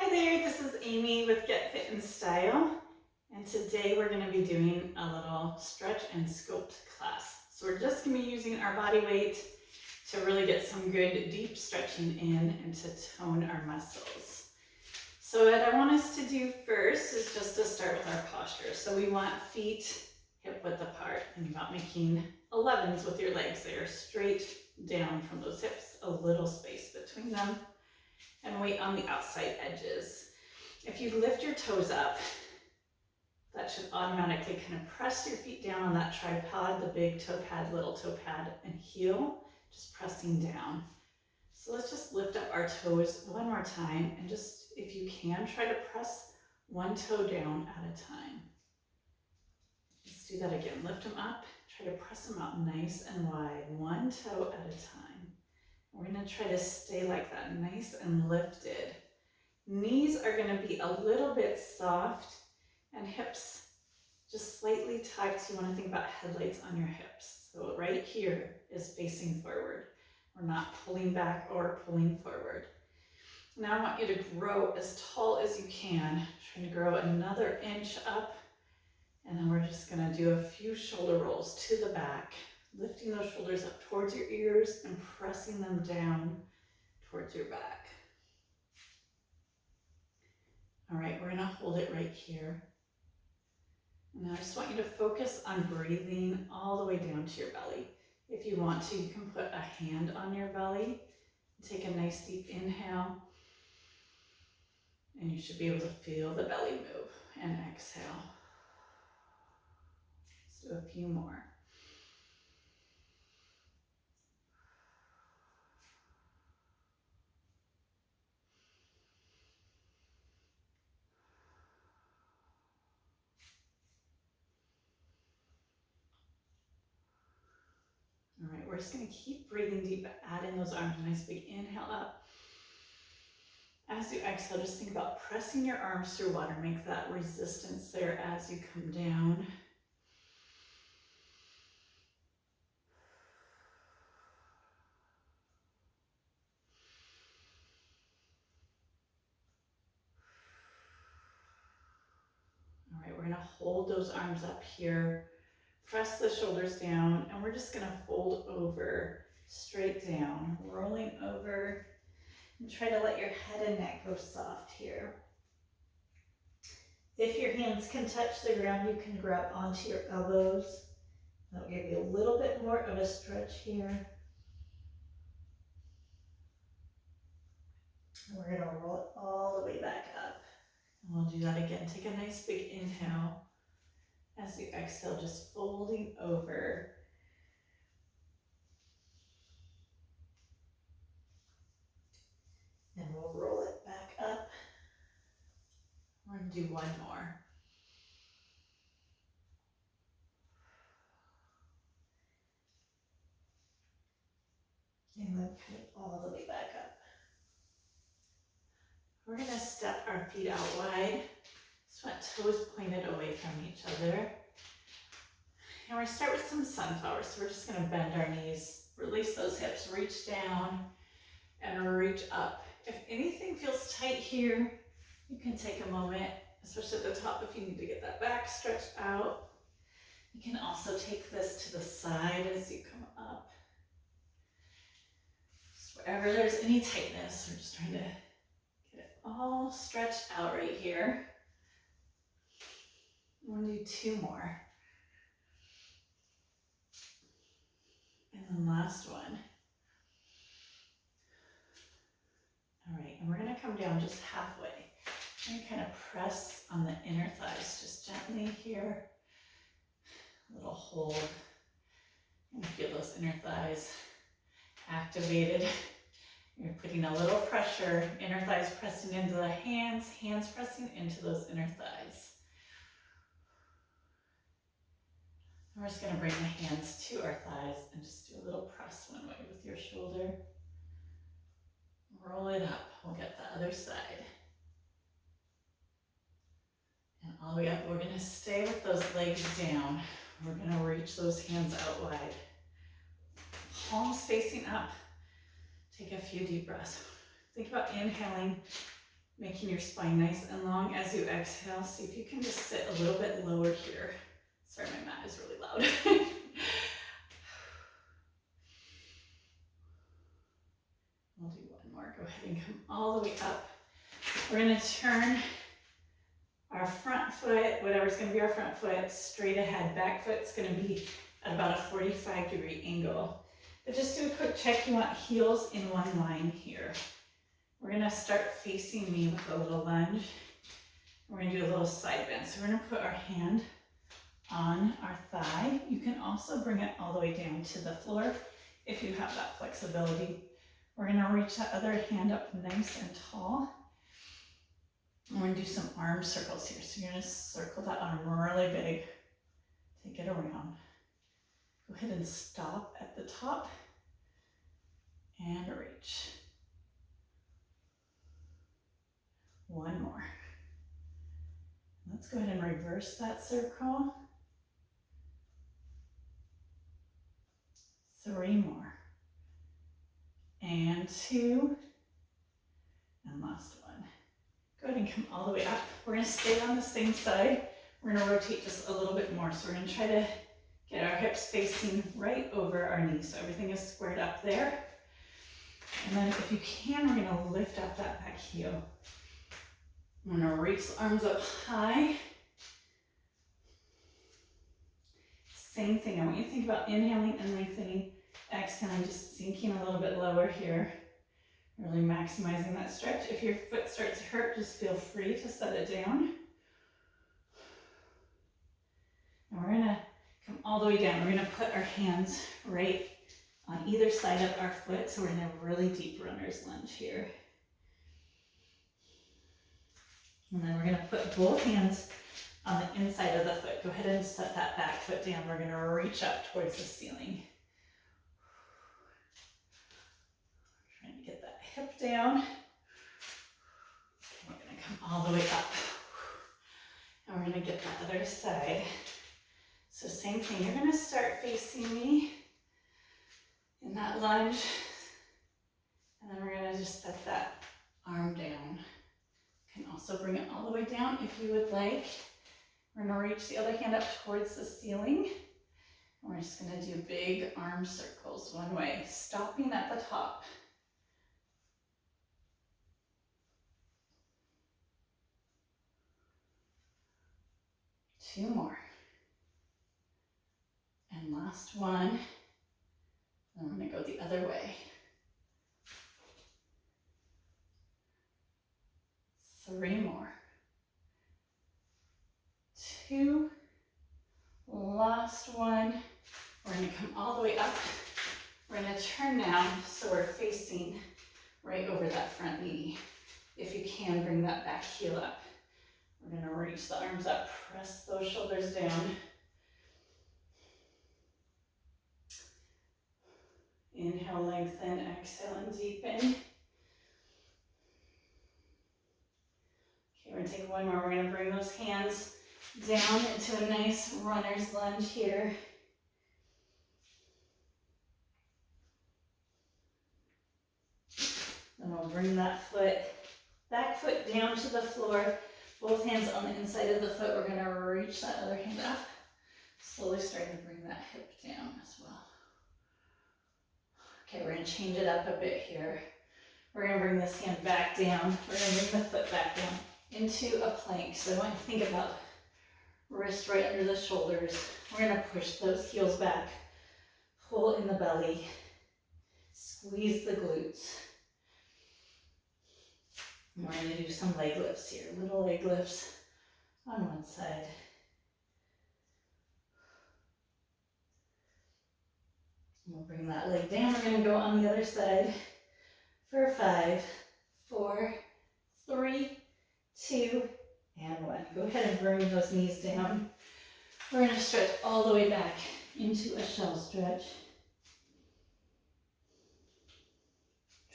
Hi there, this is Amy with Get Fit and Style, and today we're going to be doing a little stretch and sculpt class. So we're just going to be using our body weight to really get some good deep stretching in and to tone our muscles. So what I want us to do first is just to start with our posture. So we want feet hip width apart. Think about making 11s with your legs. They are straight down from those hips, a little space between them, and weight on the outside edges. If you lift your toes up, that should automatically kind of press your feet down on that tripod, the big toe pad, little toe pad, and heel, just pressing down. So let's just lift up our toes one more time, and just, if you can, try to press one toe down at a time. Let's do that again. Lift them up, try to press them out nice and wide, one toe at a time. We're going to try to stay like that, nice and lifted. Knees are going to be a little bit soft, and hips just slightly tucked. You want to think about headlights on your hips. So right here is facing forward. We're not pulling back or pulling forward. Now I want you to grow as tall as you can. Trying to grow another inch up, and then we're just going to do a few shoulder rolls to the back, lifting those shoulders up towards your ears and pressing them down towards your back. All right, we're going to hold it right here. And I just want you to focus on breathing all the way down to your belly. If you want to, you can put a hand on your belly. Take a nice deep inhale, and you should be able to feel the belly move. And exhale. Let's do a few more. All right, we're just going to keep breathing deep, add in those arms, a nice big inhale up. As you exhale, just think about pressing your arms through water. Make that resistance there as you come down. All right, we're going to hold those arms up here. Press the shoulders down, and we're just going to fold over, straight down, rolling over, and try to let your head and neck go soft here. If your hands can touch the ground, you can grab onto your elbows. That'll give you a little bit more of a stretch here. And we're going to roll it all the way back up. And we'll do that again. Take a nice big inhale. As you exhale, just folding over. And we'll roll it back up. We're going to do one more. And then kind of all the way back up. We're going to step our feet out wide. Just want toes pointed away from each other. And we're going to start with some sunflowers. So we're just going to bend our knees, release those hips, reach down and reach up. If anything feels tight here, you can take a moment, especially at the top if you need to get that back stretched out. You can also take this to the side as you come up. Just wherever there's any tightness, we're just trying to get it all stretched out right here. We're going to do two more. And then last one. All right, and we're going to come down just halfway. And kind of press on the inner thighs, just gently here. A little hold. And feel those inner thighs activated. You're putting a little pressure, inner thighs pressing into the hands, hands pressing into those inner thighs. And we're just going to bring the hands to our thighs and just do a little press one way with your shoulder. Roll it up. We'll get the other side. And all the way up, we're going to stay with those legs down. We're going to reach those hands out wide. Palms facing up. Take a few deep breaths. Think about inhaling making your spine nice and long as you exhale. See if you can just sit a little bit lower here. Sorry, my mat is really loud. We'll do one more. Go ahead and come all the way up. We're going to turn our front foot, whatever's going to be our front foot, straight ahead. Back foot's going to be at about a 45-degree angle. But just do a quick check. You want heels in one line here. We're going to start facing me with a little lunge. We're going to do a little side bend. So we're going to put our hand on our thigh. You can also bring it all the way down to the floor if you have that flexibility. We're going to reach that other hand up nice and tall. And we're going to do some arm circles here. So you're going to circle that arm really big. Take it around. Go ahead and stop at the top and reach. One more. Let's go ahead and reverse that circle. 3 more. And 2. And last one. Go ahead and come all the way up. We're going to stay on the same side. We're going to rotate just a little bit more. So we're going to try to get our hips facing right over our knees. So everything is squared up there. And then if you can, we're going to lift up that back heel. I'm going to reach the arms up high. Same thing. I want you to think about inhaling and lengthening. Exhaling, just sinking a little bit lower here. Really maximizing that stretch. If your foot starts to hurt, just feel free to set it down. And we're going to come all the way down. We're going to put our hands right on either side of our foot. So we're in a really deep runner's lunge here. And then we're going to put both hands on the inside of the foot. Go ahead and set that back foot down. We're going to reach up towards the ceiling. Trying to get that hip down. And we're going to come all the way up. And we're going to get that other side. So same thing. You're going to start facing me in that lunge. And then we're going to just set that arm down. You can also bring it all the way down if you would like. We're going to reach the other hand up towards the ceiling. And we're just going to do big arm circles one way, stopping at the top. Two more. And last one. And we're going to go the other way. 3 more. 2. Last one. We're going to come all the way up. We're going to turn now so we're facing right over that front knee. If you can, bring that back heel up. We're going to reach the arms up, press those shoulders down. Inhale, lengthen, exhale, and deepen. Okay, we're going to take one more. We're going to bring those hands down into a nice runner's lunge here. Then we'll bring that back foot down to the floor. Both hands on the inside of the foot. We're going to reach that other hand up. Slowly starting to bring that hip down as well. Okay, we're going to change it up a bit here. We're going to bring this hand back down. We're going to bring the foot back down into a plank. So I want you to think about wrist right under the shoulders. We're going to push those heels back. Pull in the belly. Squeeze the glutes. And we're going to do some leg lifts here. Little leg lifts on one side. And we'll bring that leg down. We're going to go on the other side for 5, 4, 3, 2, and 1. Go ahead and bring those knees down. We're going to stretch all the way back into a shell stretch.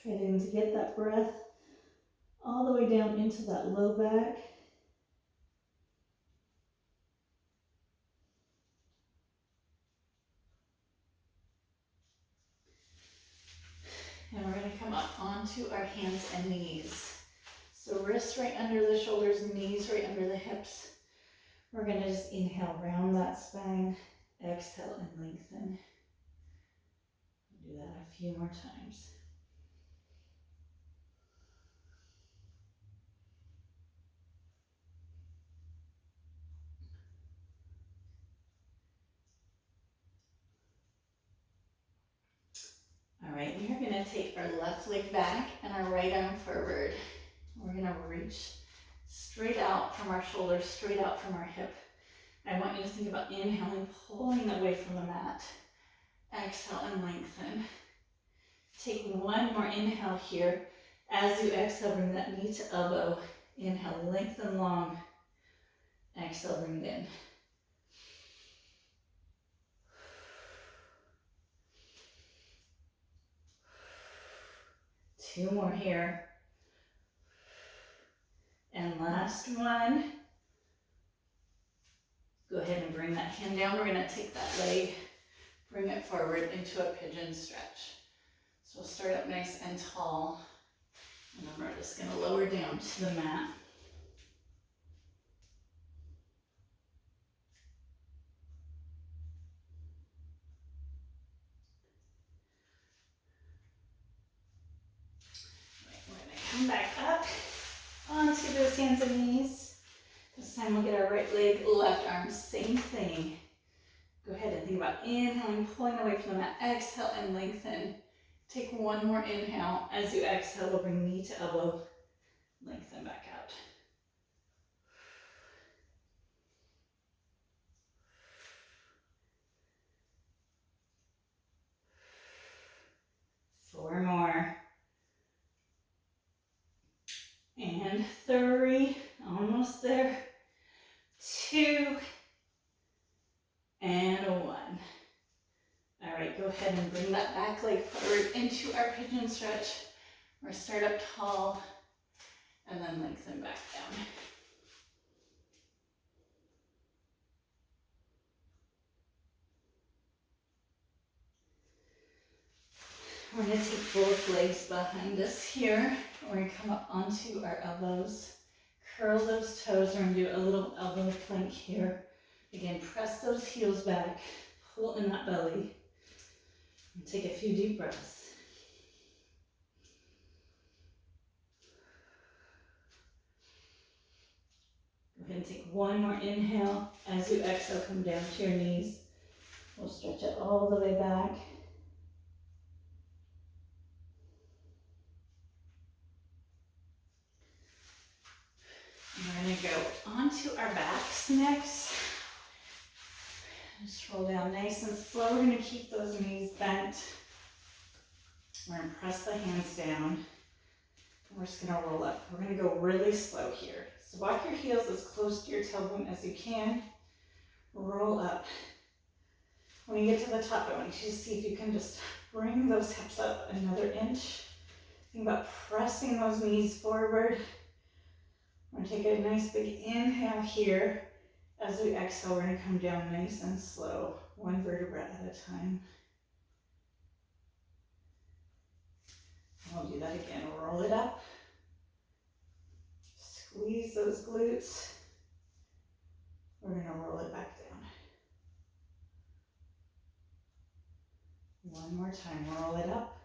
Trying to get that breath all the way down into that low back. And we're going to come up onto our hands and knees. So wrists right under the shoulders, knees right under the hips. We're going to just inhale, round that spine, exhale and lengthen. Do that a few more times. All right, we are going to take our left leg back and our right arm forward. We're going to reach straight out from our shoulders, straight out from our hip. I want you to think about inhaling, pulling away from the mat. Exhale and lengthen. Take one more inhale here. As you exhale, bring that knee to elbow. Inhale, lengthen long. Exhale, bring it in. Two more here. And last one. Go ahead and bring that hand down. We're going to take that leg, bring it forward into a pigeon stretch. So we'll start up nice and tall. And then we're just going to lower down to the mat. Right, we're going to come back up onto those hands and knees. This time we'll get our right leg, left arm, same thing. Go ahead and think about inhaling, pulling away from the mat. Exhale and lengthen. Take one more inhale. As you exhale, we'll bring knee to elbow. Lengthen back out. Four more. And three. Almost there. Two. And one. All right, go ahead and bring that back leg forward into our pigeon stretch. Or start up tall and then lengthen back down. We're going to take both legs behind us here. We're going to come up onto our elbows. Curl those toes. We're going to do a little elbow plank here. Again, press those heels back. Pull in that belly. And take a few deep breaths. Go ahead and take one more inhale. As you exhale, come down to your knees. We'll stretch it all the way back. We're going to go onto our backs next. Just roll down nice and slow. We're going to keep those knees bent. We're going to press the hands down. We're just going to roll up. We're going to go really slow here. So walk your heels as close to your tailbone as you can. Roll up. When you get to the top, I want you to see if you can just bring those hips up another inch. Think about pressing those knees forward. We're going to take a nice big inhale here. As we exhale, we're going to come down nice and slow, one vertebra at a time. And we'll do that again. Roll it up. Squeeze those glutes. We're going to roll it back down. One more time. Roll it up.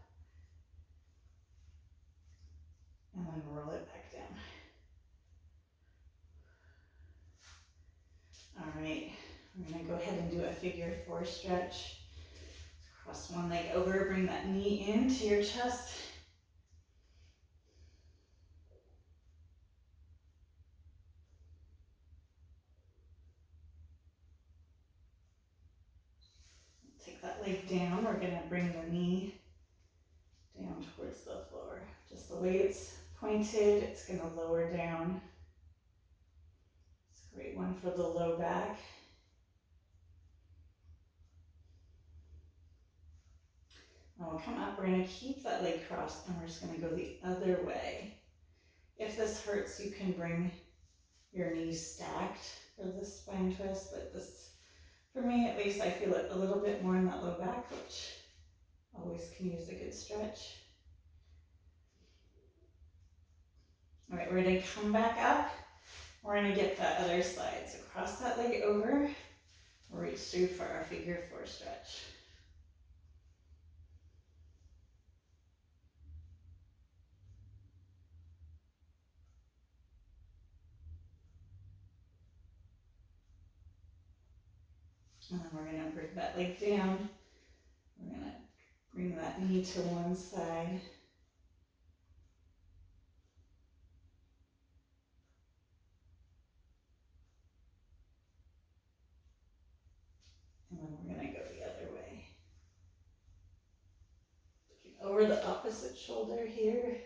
And then roll it back down. All right, we're going to go ahead and do a figure four stretch. Cross one leg over, bring that knee into your chest. Take that leg down. We're going to bring the knee down towards the floor. Just the way it's pointed, it's going to lower down. It's a great one for the low back. Now we'll come up, we're going to keep that leg crossed, and we're just going to go the other way. If this hurts, you can bring your knees stacked for this spine twist, but this, for me at least, I feel it a little bit more in that low back, which always can use a good stretch. All right, we're gonna come back up. We're gonna get that other side. So cross that leg over, reach through for our figure 4 stretch. And then we're gonna bring that leg down. We're gonna bring that knee to one side. And then we're gonna go the other way. Looking over the opposite shoulder here.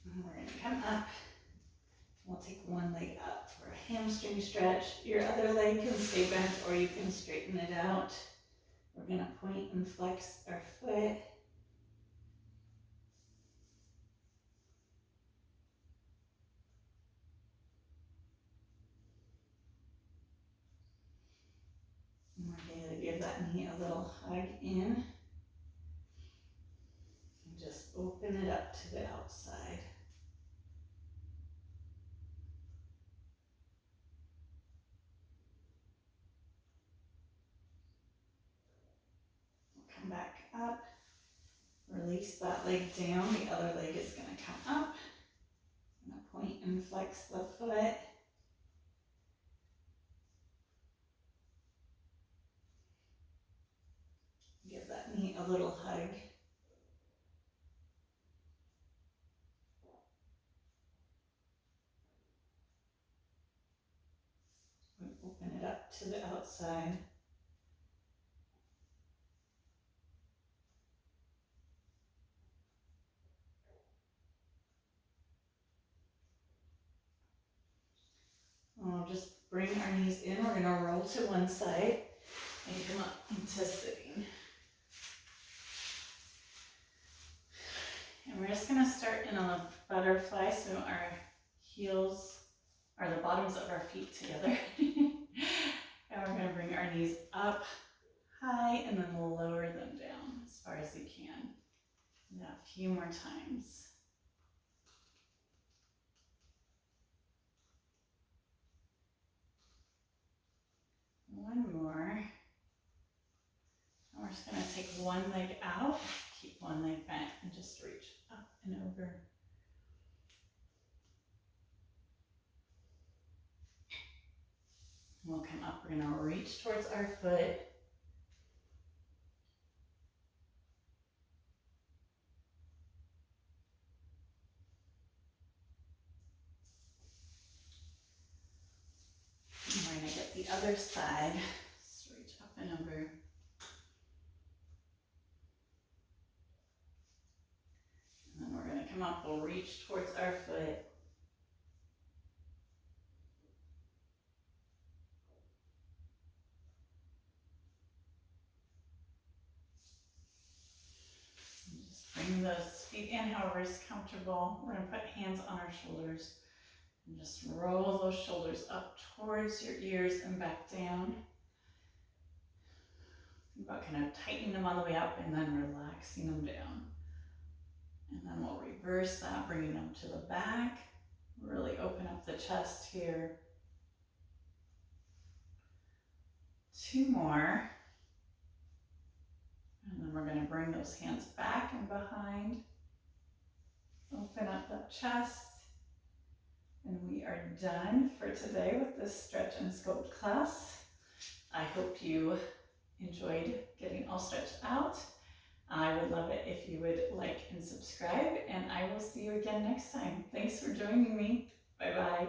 And we're gonna come up. We'll take one leg up for a hamstring stretch. Your other leg can stay bent or you can straighten it out. We're gonna point and flex our foot. And we're gonna give that knee a little hug in. And just open it up to the outside. We'll come back up. Release that leg down. The other leg is gonna come up. I'm gonna point and flex the foot. Give that knee a little hug. And open it up to the outside. We'll just bring our knees in. We're gonna roll to one side and come up into sitting. And we're just gonna start in a butterfly, so our heels are the bottoms of our feet together. And we're gonna bring our knees up high and then lower them down as far as you can. Now a few more times. One more. And we're just gonna take one leg out, keep one leg bent, and just reach up and over. We'll come up, we're gonna reach towards our foot. And we're gonna get the other side. Just reach up and over. And then we're gonna come up, we'll reach towards our foot. Bring those feet in however is comfortable. We're going to put hands on our shoulders and just roll those shoulders up towards your ears and back down. Think about kind of tightening them on the way up and then relaxing them down. And then we'll reverse that, bringing them to the back. Really open up the chest here. 2 more. And then we're going to bring those hands back and behind. Open up that chest. And we are done for today with this stretch and sculpt class. I hope you enjoyed getting all stretched out. I would love it if you would like and subscribe, and I will see you again next time. Thanks for joining me. Bye-bye.